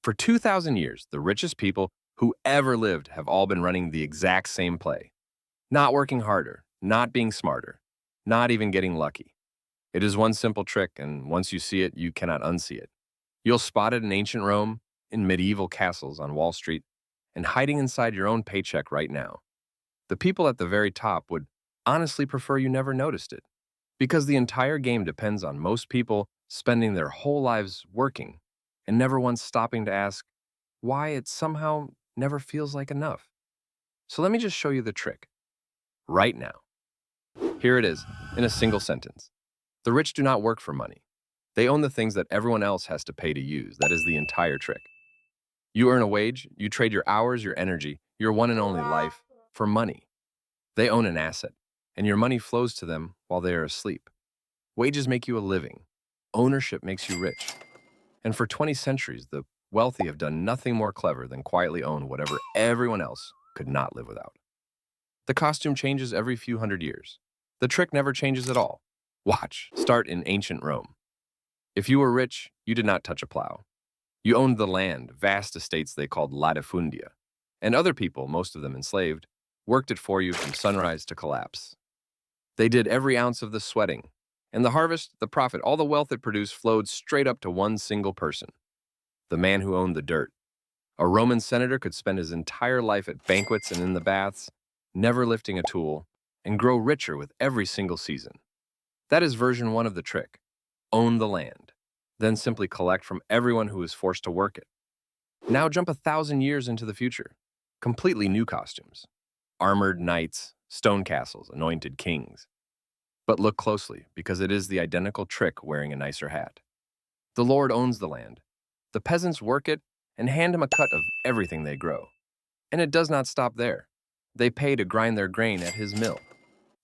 For 2,000 years, the richest people who ever lived have all been running the exact same play. Not working harder, not being smarter, not even getting lucky. It is one simple trick, and once you see it, you cannot unsee it. You'll spot it in ancient Rome, in medieval castles on Wall Street, and hiding inside your own paycheck right now. The people at the very top would honestly prefer you never noticed it, because the entire game depends on most people spending their whole lives working and never once stopping to ask why it somehow never feels like enough. So let me just show you the trick right now. Here it is in a single sentence. The rich do not work for money. They own the things that everyone else has to pay to use. That is the entire trick. You earn a wage, you trade your hours, your energy, your one and only life for money. They own an asset, and your money flows to them while they are asleep. Wages make you a living. Ownership makes you rich. And for 20 centuries, the wealthy have done nothing more clever than quietly own whatever everyone else could not live without. The costume changes every few hundred years. The trick never changes at all. Watch. Start in ancient Rome. If you were rich, you did not touch a plow. You owned the land, vast estates they called latifundia. And other people, most of them enslaved, worked it for you from sunrise to collapse. They did every ounce of the sweating. And the harvest, the profit, all the wealth it produced flowed straight up to one single person. The man who owned the dirt. A Roman senator could spend his entire life at banquets and in the baths, never lifting a tool, and grow richer with every single season. That is version 1 of the trick. Own the land, then simply collect from everyone who is forced to work it. Now jump 1,000 years into the future. Completely new costumes. Armored knights, stone castles, anointed kings. But look closely, because it is the identical trick wearing a nicer hat. The Lord owns the land. The peasants work it and hand him a cut of everything they grow. And it does not stop there. They pay to grind their grain at his mill.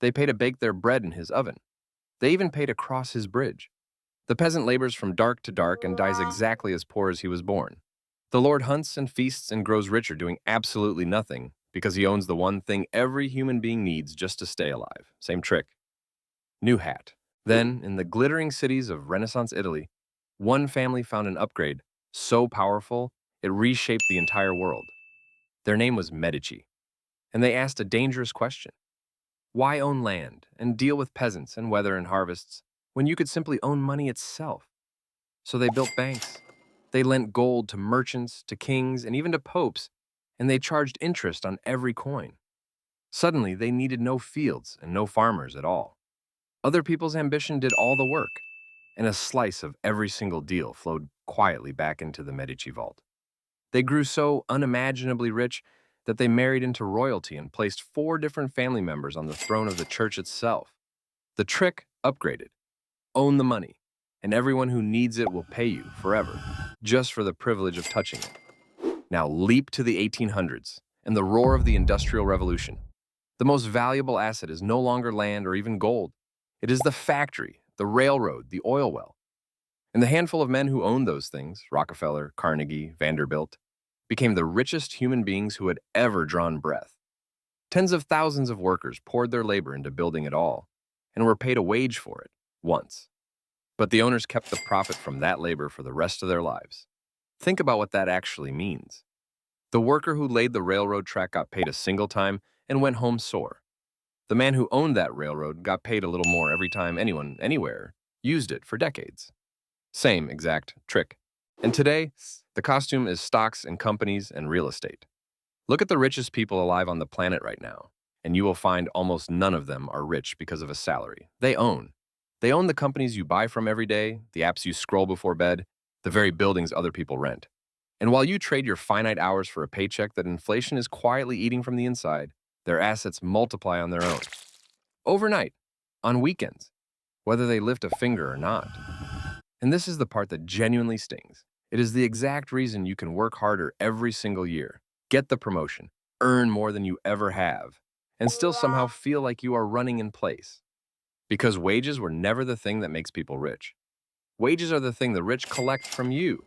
They pay to bake their bread in his oven. They even pay to cross his bridge. The peasant labors from dark to dark and dies exactly as poor as he was born. The Lord hunts and feasts and grows richer doing absolutely nothing because he owns the one thing every human being needs just to stay alive. Same trick. New hat. Then, in the glittering cities of Renaissance Italy, one family found an upgrade so powerful it reshaped the entire world. Their name was Medici, and they asked a dangerous question. Why own land and deal with peasants and weather and harvests when you could simply own money itself? So they built banks. They lent gold to merchants, to kings, and even to popes, and they charged interest on every coin. Suddenly, they needed no fields and no farmers at all. Other people's ambition did all the work, and a slice of every single deal flowed quietly back into the Medici vault. They grew so unimaginably rich that they married into royalty and placed 4 different family members on the throne of the church itself. The trick upgraded. Own the money, and everyone who needs it will pay you forever, just for the privilege of touching it. Now leap to the 1800s and the roar of the Industrial Revolution. The most valuable asset is no longer land or even gold. It is the factory, the railroad, the oil well. And the handful of men who owned those things, Rockefeller, Carnegie, Vanderbilt, became the richest human beings who had ever drawn breath. Tens of thousands of workers poured their labor into building it all and were paid a wage for it once. But the owners kept the profit from that labor for the rest of their lives. Think about what that actually means. The worker who laid the railroad track got paid a single time and went home sore. The man who owned that railroad got paid a little more every time anyone, anywhere, used it for decades. Same exact trick. And today, the costume is stocks and companies and real estate. Look at the richest people alive on the planet right now, and you will find almost none of them are rich because of a salary. They own. They own the companies you buy from every day, the apps you scroll before bed, the very buildings other people rent. And while you trade your finite hours for a paycheck that inflation is quietly eating from the inside, their assets multiply on their own. Overnight, on weekends, whether they lift a finger or not. And this is the part that genuinely stings. It is the exact reason you can work harder every single year, get the promotion, earn more than you ever have, and still somehow feel like you are running in place. Because wages were never the thing that makes people rich. Wages are the thing the rich collect from you.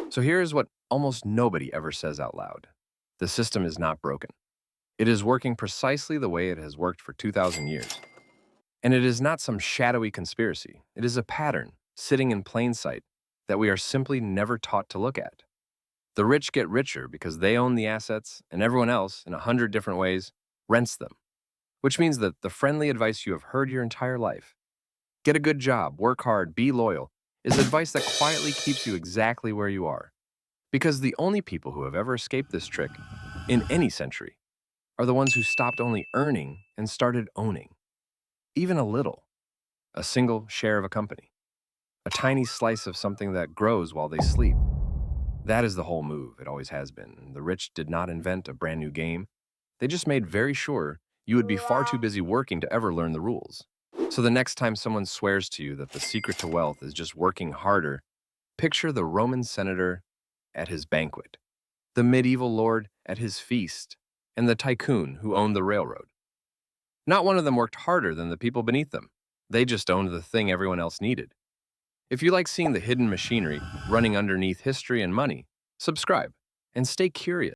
So here is what almost nobody ever says out loud. The system is not broken. It is working precisely the way it has worked for 2,000 years. And it is not some shadowy conspiracy. It is a pattern, sitting in plain sight, that we are simply never taught to look at. The rich get richer because they own the assets, and everyone else, in 100 different ways, rents them. Which means that the friendly advice you have heard your entire life, get a good job, work hard, be loyal, is advice that quietly keeps you exactly where you are. Because the only people who have ever escaped this trick, in any century, are the ones who stopped only earning and started owning. Even a little. A single share of a company. A tiny slice of something that grows while they sleep. That is the whole move. It always has been. The rich did not invent a brand new game. They just made very sure you would be far too busy working to ever learn the rules. So the next time someone swears to you that the secret to wealth is just working harder, picture the Roman senator at his banquet, the medieval lord at his feast, and the tycoon who owned the railroad. Not one of them worked harder than the people beneath them. They just owned the thing everyone else needed. If you like seeing the hidden machinery running underneath history and money, subscribe and stay curious.